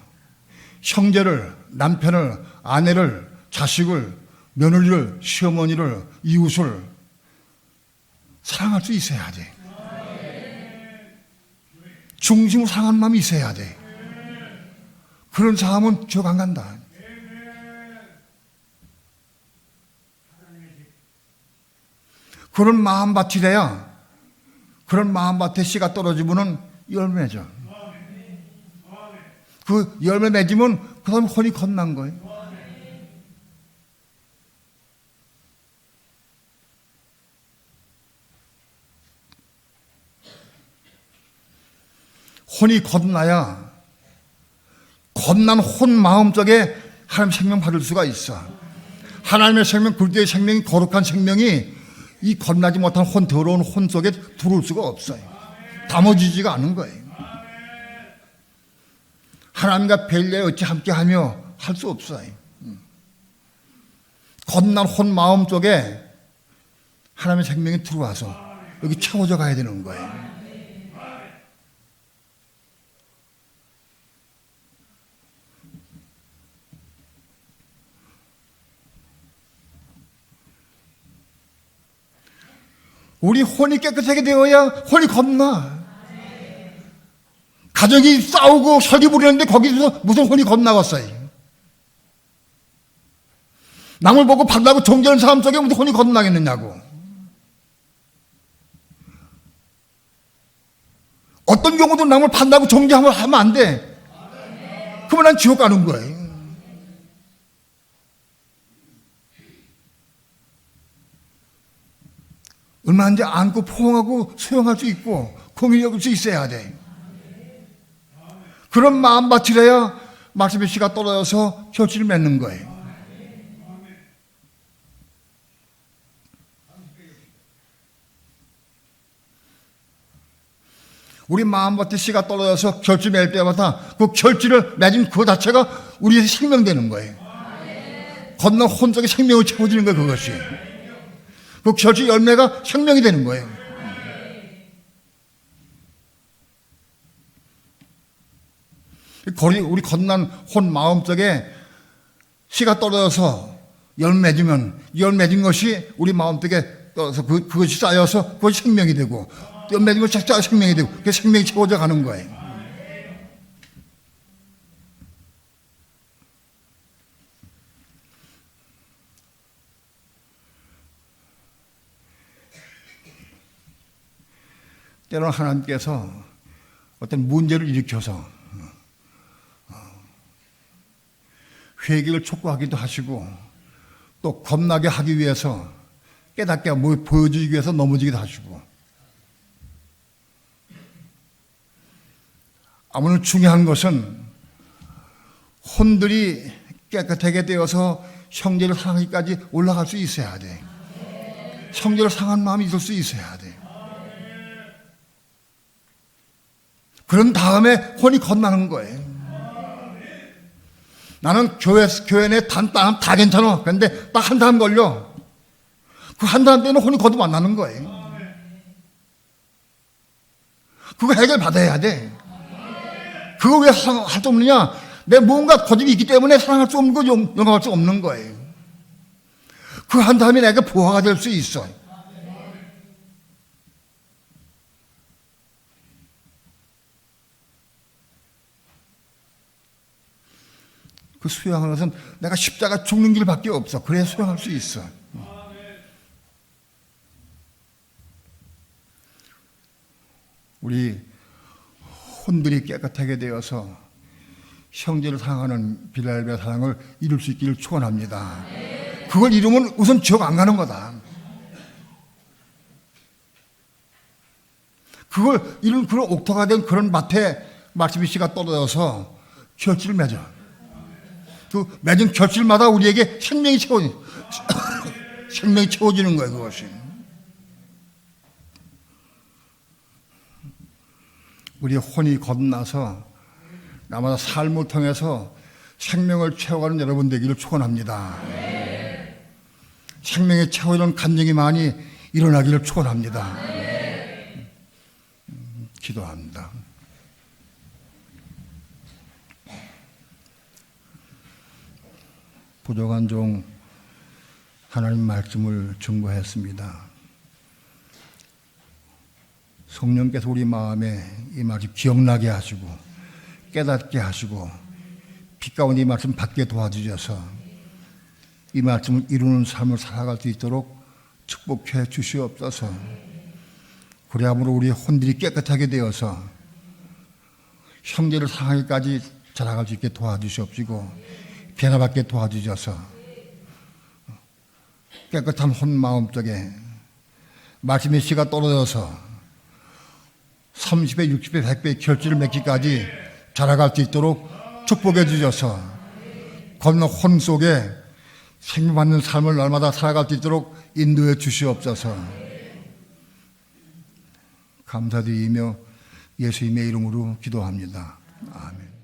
형제를, 남편을, 아내를, 자식을, 며느리를, 시어머니를, 이웃을 사랑할 수 있어야 돼. 중심으로 사랑하는 마음이 있어야 돼. 그런 사람은 지옥 안 간다. 그런 마음밭이 돼야, 그런 마음밭에 씨가 떨어지면은 열매죠. 그 열매 맺으면 그 사람 혼이 겁난 거예요. 혼이 겁나야 겁난 혼 마음속에 하나님 생명 받을 수가 있어. 하나님의 생명, 그리스도의 생명이 거룩한 생명이 이 겁나지 못한 혼, 더러운 혼 속에 들어올 수가 없어요. 담아지지가 않은 거예요. 하나님과 벨리에 어찌 함께하며 할 수 없어요. 겁난 혼 마음 속에 하나님의 생명이 들어와서 여기 채워져 가야 되는 거예요. 우리 혼이 깨끗하게 되어야 혼이 겁나. 가정이 싸우고 설기 부리는데 거기서 무슨 혼이 겁나겠어요. 남을 보고 반다고 정죄하는 사람 속에 무슨 혼이 겁나겠느냐고. 어떤 경우도 남을 판다고 정죄하면 하면 안 돼. 그러면 난 지옥 가는 거예요. 얼마든지 안고 포옹하고 수용할 수 있고 공의 여길 수 있어야 돼. 그런 마음밭이라야 말씀의 씨가 떨어져서 결실을 맺는 거예요. 우리 마음밭에 씨가 떨어져서 결실 맺을 때마다 그 결실을 맺은 그 자체가 우리의 생명되는 거예요. 건너 혼 속에 생명을 채워주는 거예요. 그것이. 그 결실 열매가 생명이 되는 거예요. 우리 겁난 혼 마음속에 씨가 떨어져서 열 맺은 것이 우리 마음속에 떨어져서 그것이 쌓여서 그것이 생명이 되고 열 맺은 것이 쌓여 생명이 되고 그 생명이 채워져 가는 거예요. 때로는 하나님께서 어떤 문제를 일으켜서 회개를 촉구하기도 하시고 또 겁나게 하기 위해서 깨닫게 보여주기 위해서 넘어지기도 하시고 아무튼 중요한 것은 혼들이 깨끗하게 되어서 형제를 사랑하기까지 올라갈 수 있어야 돼. 형제를 사랑하는 마음이 있을 수 있어야 돼. 그런 다음에 혼이 겁나는 거예요. 나는 교회 내 다 괜찮아. 그런데 딱 한 사람 걸려. 그 한 사람 때는 혼이 거듭 안 나는 거예요. 그거 해결받아야 돼. 그거 왜 할 수 없느냐? 내 뭔가 고집이 있기 때문에 사랑할 수 없는 거, 용납할 수 없는 거예요. 그 한 사람이 내가 보화가 될 수 있어. 그 수용하는 것은 내가 십자가 죽는 길밖에 없어. 그래야 수용할 수 있어. 우리 혼들이 깨끗하게 되어서 형제를 사랑하는 빌라엘의 사랑을 이룰 수 있기를 축원합니다. 그걸 이루면 우선 지옥 안 가는 거다. 그걸 이룬 그런 옥토가 된 그런 밭에 말씀의 씨가 떨어져서 결실을 맺어. 그 맺은 결실마다 우리에게 생명이 채워지는 거예요. 그것이. 우리 혼이 겁나서 나마다 삶을 통해서 생명을 채워가는 여러분 되기를 축원합니다. 생명에 채워지는 감정이 많이 일어나기를 축원합니다. 기도합니다. 부족한 종 하나님 말씀을 증거했습니다. 성령께서 우리 마음에 이 말씀 기억나게 하시고 깨닫게 하시고 빛 가운데 이 말씀 받게 도와주셔서 이 말씀을 이루는 삶을 살아갈 수 있도록 축복해 주시옵소서. 그래야므로 우리 혼들이 깨끗하게 되어서 형제를 사랑하기까지 자라갈 수 있게 도와주시옵시고 변화받게 도와주셔서 깨끗한 혼 마음 속에 말씀의 씨가 떨어져서 30배, 60배, 100배 결실을 맺기까지 자라갈 수 있도록 축복해 주셔서 건너 혼 속에 생명받는 삶을 날마다 살아갈 수 있도록 인도해 주시옵소서. 감사드리며 예수님의 이름으로 기도합니다. 아멘.